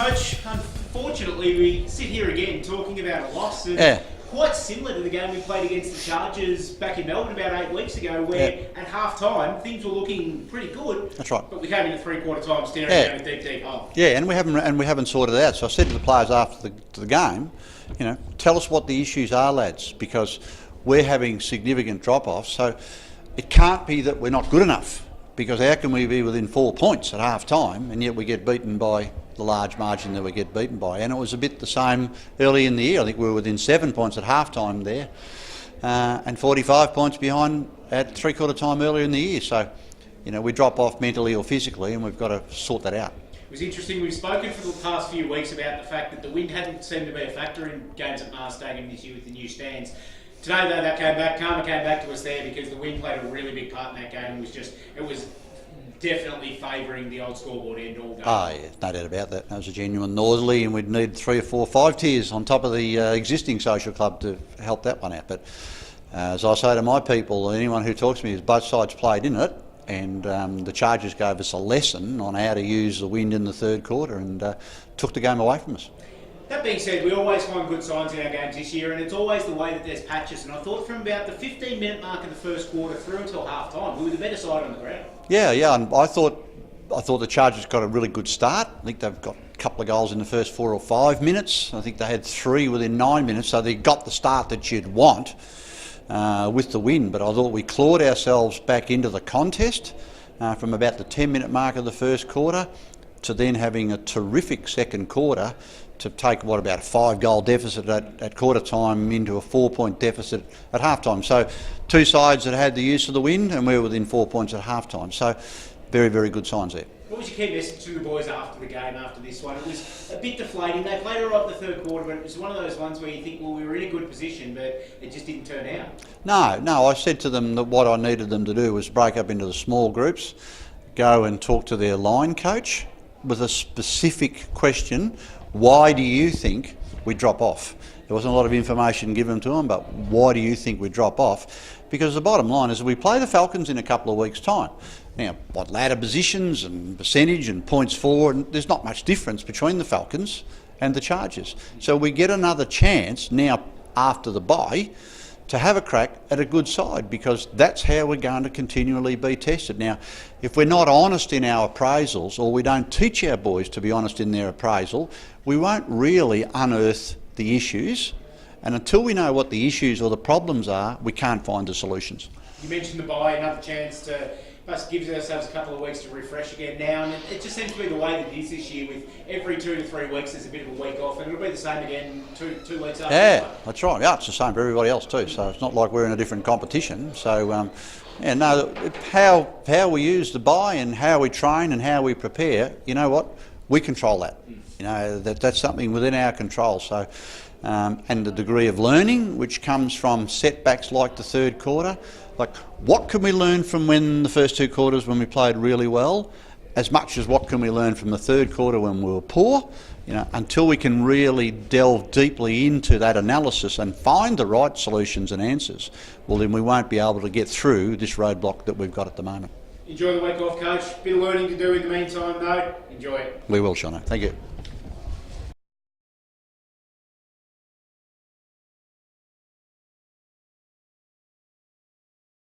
Coach, unfortunately we sit here again talking about a loss, and quite similar to the game we played against the Chargers back in Melbourne about 8 weeks ago, where at half-time things were looking pretty good. That's right. But we came into three-quarter time staring down a deep hole. Yeah, and we haven't sorted it out. So I said to the players after the game, tell us what the issues are, lads, because we're having significant drop-offs. So it can't be that we're not good enough, because how can we be within 4 points at half-time and yet we get beaten by the large margin that we get beaten by? And it was a bit the same early in the year. I think we were within 7 points at half-time there, and 45 points behind at three-quarter time earlier in the year. So, we drop off mentally or physically, and we've got to sort that out. It was interesting, we've spoken for the past few weeks about the fact that the wind hadn't seemed to be a factor in games at Mars Stadium this year with the new stands. Today though, that came back, karma came back to us there, because the wind played a really big part in that game. It was definitely favouring the old scoreboard end all game. Oh yeah, no doubt about that. That was a genuine northerly, and we'd need 3 or 4 or 5 tiers on top of the existing social club to help that one out. But as I say to my people, anyone who talks to me, is both sides played in it, and the Chargers gave us a lesson on how to use the wind in the third quarter and took the game away from us. That being said, we always find good signs in our games this year, and it's always the way that there's patches. And I thought from about the 15-minute mark of the first quarter through until half-time, we were the better side on the ground. Yeah, and I thought the Chargers got a really good start. I think they've got a couple of goals in the first 4 or 5 minutes. I think they had 3 within 9 minutes, so they got the start that you'd want with the win. But I thought we clawed ourselves back into the contest from about the 10-minute mark of the first quarter to then having a terrific second quarter to take, about a 5-goal deficit at quarter time into a 4-point deficit at half time. So 2 sides that had the use of the wind, and we were within 4 points at half time. So very, very good signs there. What was your key message to the boys after the game, after this one? It was a bit deflating. They played all right in the third quarter, but it was one of those ones where you think, well, we were in a good position, but it just didn't turn out. No, I said to them that what I needed them to do was break up into the small groups, go and talk to their line coach with a specific question. Why do you think we drop off? There wasn't a lot of information given to them, but why do you think we drop off? Because the bottom line is we play the Falcons in a couple of weeks' time. Now, what ladder positions and percentage and points for, and there's not much difference between the Falcons and the Chargers. So we get another chance now after the bye to have a crack at a good side, because that's how we're going to continually be tested. Now, if we're not honest in our appraisals, or we don't teach our boys to be honest in their appraisal, we won't really unearth the issues. And until we know what the issues or the problems are, we can't find the solutions. You mentioned the bye, another chance to us give ourselves a couple of weeks to refresh again now, and it just seems to be the way that it is this year. With every 2 to 3 weeks there's a bit of a week off, and it'll be the same again two weeks after. Yeah, that's right. Yeah, it's the same for everybody else too. So it's not like we're in a different competition. So how we use the bye and how we train and how we prepare, you know what, we control that. That's something within our control. So and the degree of learning which comes from setbacks like the third quarter. Like, what can we learn from when the first 2 quarters when we played really well, as much as what can we learn from the third quarter when we were poor? Until we can really delve deeply into that analysis and find the right solutions and answers, well, then we won't be able to get through this roadblock that we've got at the moment. Enjoy the week off, Coach. Bit of learning to do in the meantime, though. Enjoy it. We will, Shano. Thank you.